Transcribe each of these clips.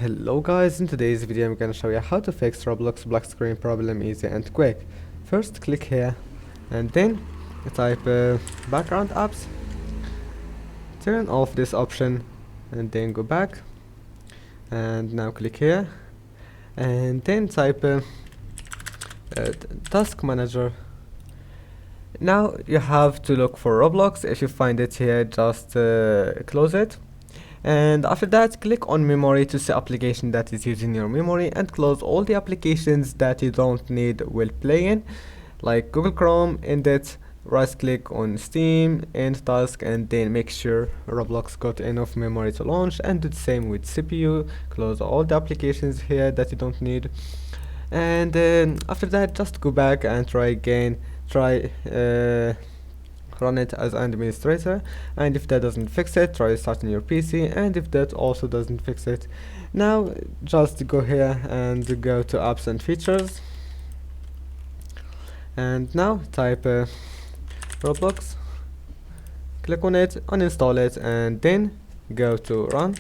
Hello guys, in today's video I'm gonna show you how to fix Roblox black screen problem easy and quick. First click here and then type background apps, turn off this option and then go back and now click here and then type task manager. Now you have to look for Roblox. If you find it here, just close it. And after that, click on memory to see application that is using your memory and close all the applications that you don't need while playing, like Google Chrome, end it, right click on Steam, end task, and then make sure Roblox got enough memory to launch, and do the same with CPU, close all the applications here that you don't need. And after that, just go back and try again, run it as an administrator, and if that doesn't fix it, try starting your PC, and if that also doesn't fix it, now just go here and go to apps and features, and now type Roblox, click on it, uninstall it, and then go to run,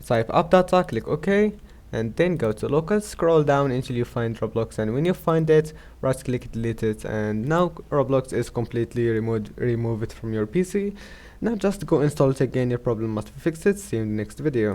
type app data, click OK, and then go to local, scroll down until you find Roblox, and when you find it, right click, delete it, and now Roblox is completely remove it from your PC. Now just go install it again, your problem must be fixed. See you in the next video.